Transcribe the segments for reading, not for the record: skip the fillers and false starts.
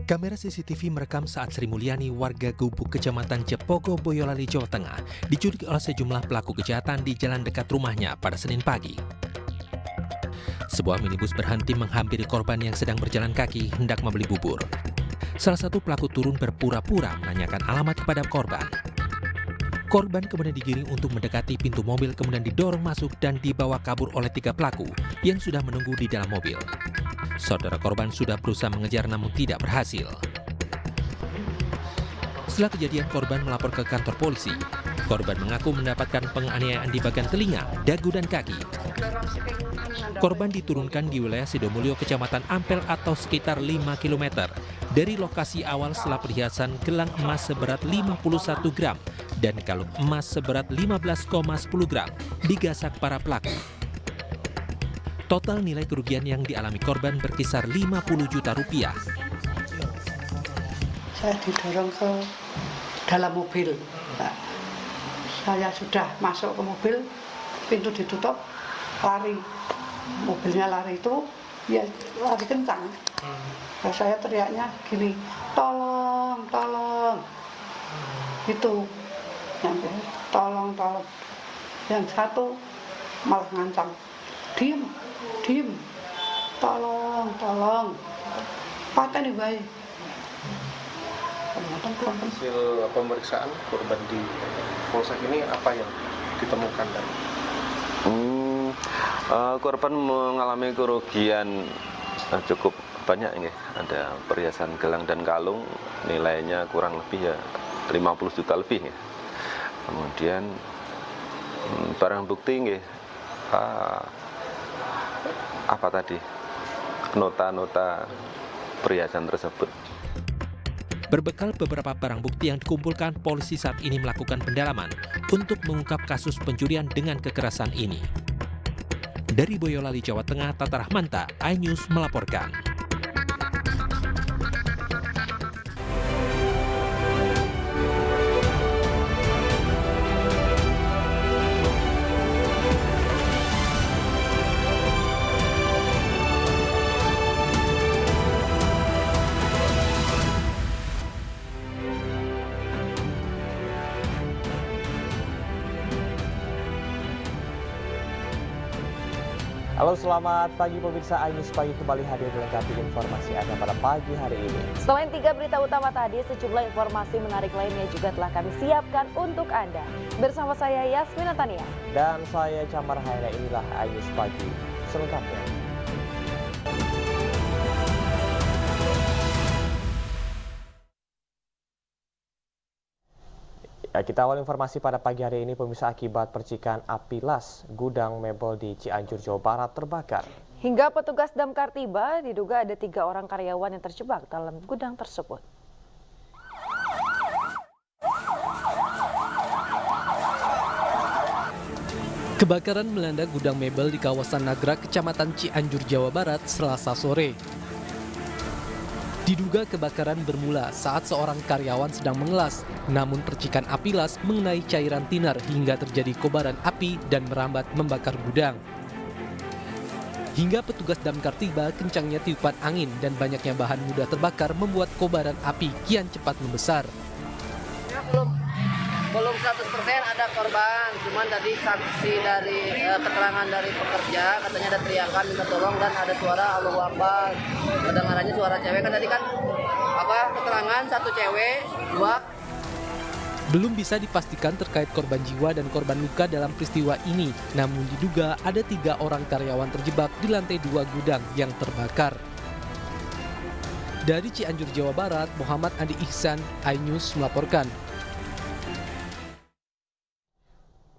Kamera CCTV merekam saat Sri Mulyani, warga Gubuk, Kecamatan Cepogo, Boyolali, Jawa Tengah, diculik oleh sejumlah pelaku kejahatan di jalan dekat rumahnya pada Senin pagi. Sebuah minibus berhenti menghampiri korban yang sedang berjalan kaki hendak membeli bubur. Salah satu pelaku turun berpura-pura menanyakan alamat kepada korban. Korban kemudian digiring untuk mendekati pintu mobil, kemudian didorong masuk dan dibawa kabur oleh 3 pelaku yang sudah menunggu di dalam mobil. Saudara korban sudah berusaha mengejar namun tidak berhasil. Setelah kejadian, korban melapor ke kantor polisi. Korban mengaku mendapatkan penganiayaan di bagian telinga, dagu, dan kaki. Korban diturunkan di wilayah Sidomulyo, Kecamatan Ampel atau sekitar 5 km dari lokasi awal setelah perhiasan gelang emas seberat 51 gram dan kalung emas seberat 15,10 gram digasak para pelaku. Total nilai kerugian yang dialami korban berkisar 50 juta rupiah. Saya didorong ke dalam mobil. Nah, saya sudah masuk ke mobil, pintu ditutup, lari. Mobilnya lari itu, ya lari kencang. Nah, saya teriaknya gini, tolong, tolong. Itu, nyampe, tolong, tolong. Yang satu malah ngancam, diem, tolong, tolong. Paten nih bayi. Hasil pemeriksaan korban di polsek ini apa yang ditemukan dan? Korban mengalami kerugian cukup banyak ini. Ada perhiasan gelang dan kalung, nilainya kurang lebih ya 50 juta lebih ya. Kemudian barang bukti nggih, apa tadi, nota-nota perhiasan tersebut. Berbekal beberapa barang bukti yang dikumpulkan, polisi saat ini melakukan pendalaman untuk mengungkap kasus pencurian dengan kekerasan ini. Dari Boyolali, Jawa Tengah, Tata Rahmanta, iNews melaporkan. Halo, selamat pagi pemirsa iNews Pagi kembali hadir melengkapi informasi Anda pada pagi hari ini. Selain 3 berita utama tadi, sejumlah informasi menarik lainnya juga telah kami siapkan untuk Anda. Bersama saya Yasmina Tania. Dan saya Camar Haina, inilah iNews Pagi selengkapnya. Kita awal informasi pada pagi hari ini pemirsa, akibat percikan api las gudang mebel di Cianjur, Jawa Barat terbakar. Hingga petugas damkar tiba, diduga ada 3 orang karyawan yang terjebak dalam gudang tersebut. Kebakaran melanda gudang mebel di kawasan Nagrag, Kecamatan Cianjur, Jawa Barat, Selasa sore. Diduga kebakaran bermula saat seorang karyawan sedang mengelas, namun percikan api las mengenai cairan thinner hingga terjadi kobaran api dan merambat membakar gudang. Hingga petugas damkar tiba, kencangnya tiupan angin dan banyaknya bahan mudah terbakar membuat kobaran api kian cepat membesar. Ya, belum 100% ada korban, cuman tadi saksi dari keterangan dari pekerja katanya ada teriakan minta tolong dan ada suara Allahu Akbar. Kedengarannya suara cewek, kan tadi kan keterangan 1 cewek, 2. Belum bisa dipastikan terkait korban jiwa dan korban luka dalam peristiwa ini, namun diduga ada 3 orang karyawan terjebak di lantai 2 gudang yang terbakar. Dari Cianjur, Jawa Barat, Muhammad Andi Ihsan, iNews melaporkan.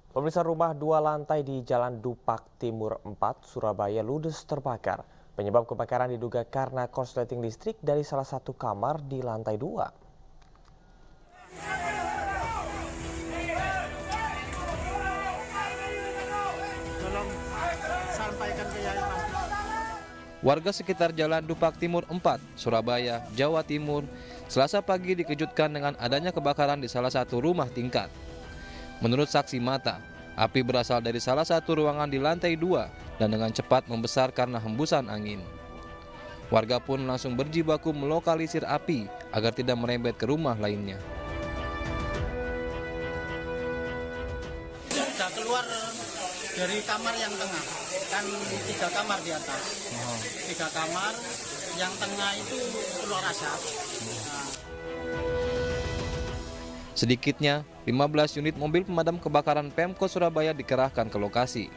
Pemirsa, rumah 2 lantai di Jalan Dupak Timur 4, Surabaya ludes terbakar. Penyebab kebakaran diduga karena korsleting listrik dari salah satu kamar di lantai 2. Warga sekitar Jalan Dupak Timur 4, Surabaya, Jawa Timur, Selasa pagi dikejutkan dengan adanya kebakaran di salah satu rumah tingkat. Menurut saksi mata, api berasal dari salah satu ruangan di lantai 2 dan dengan cepat membesar karena hembusan angin. Warga pun langsung berjibaku melokalisir api agar tidak merembet ke rumah lainnya. Sudah keluar dari kamar yang tengah, kan 3 kamar di atas. 3 kamar, yang tengah itu keluar asap. Sedikitnya 15 unit mobil pemadam kebakaran Pemkot Surabaya dikerahkan ke lokasi.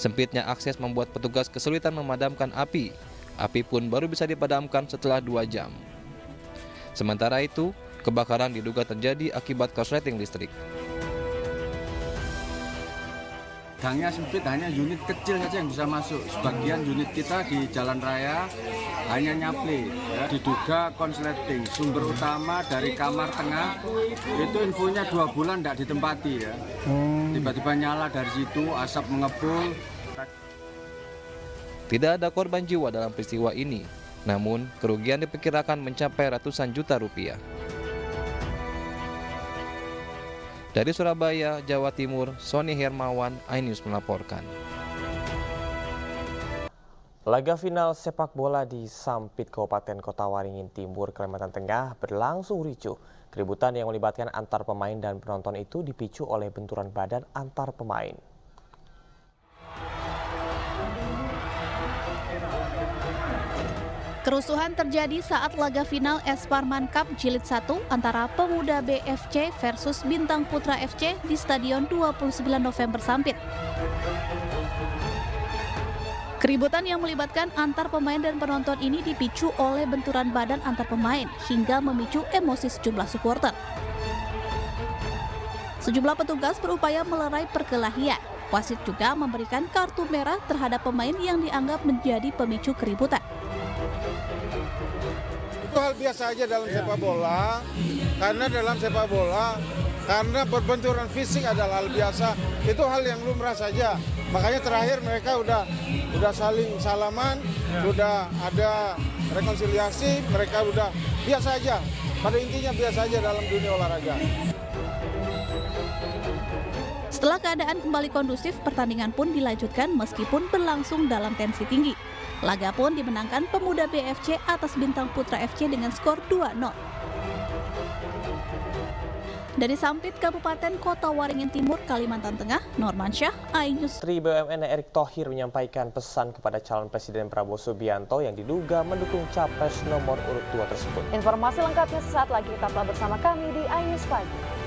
Sempitnya akses membuat petugas kesulitan memadamkan api. Api pun baru bisa dipadamkan setelah 2 jam. Sementara itu, kebakaran diduga terjadi akibat korsleting listrik. Gangnya sempit, hanya unit kecil saja yang bisa masuk. Sebagian unit kita di jalan raya hanya nyapli, ya. Diduga konsleting. Sumber utama dari kamar tengah itu infonya 2 bulan tidak ditempati, ya. Tiba-tiba nyala dari situ, asap mengepul. Tidak ada korban jiwa dalam peristiwa ini, namun kerugian diperkirakan mencapai ratusan juta rupiah. Dari Surabaya, Jawa Timur, Sony Hermawan, iNews melaporkan. Laga final sepak bola di Sampit, Kabupaten Kota Waringin Timur, Kalimantan Tengah berlangsung ricuh. Keributan yang melibatkan antar pemain dan penonton itu dipicu oleh benturan badan antar pemain. Kerusuhan terjadi saat laga final Esparman Cup Jilid 1 antara Pemuda BFC versus Bintang Putra FC di Stadion 29 November Sampit. Keributan yang melibatkan antar pemain dan penonton ini dipicu oleh benturan badan antar pemain hingga memicu emosi sejumlah supporter. Sejumlah petugas berupaya melerai perkelahian. Wasit juga memberikan kartu merah terhadap pemain yang dianggap menjadi pemicu keributan. Itu hal biasa aja dalam sepak bola, karena dalam sepak bola, karena berbenturan fisik adalah hal biasa, itu hal yang lumrah saja. Makanya terakhir mereka udah saling salaman, udah ada rekonsiliasi, mereka udah biasa aja. Pada intinya biasa aja dalam dunia olahraga. Setelah keadaan kembali kondusif, pertandingan pun dilanjutkan meskipun berlangsung dalam tensi tinggi. Laga pun dimenangkan Pemuda BFC atas Bintang Putra FC dengan skor 2-0. Dari Sampit, Kabupaten Kota Waringin Timur, Kalimantan Tengah, Normansyah, iNews. Menteri BUMN Erick Thohir menyampaikan pesan kepada calon Presiden Prabowo Subianto yang diduga mendukung capres nomor urut 2 tersebut. Informasi lengkapnya sesaat lagi, tetaplah bersama kami di iNews Pagi.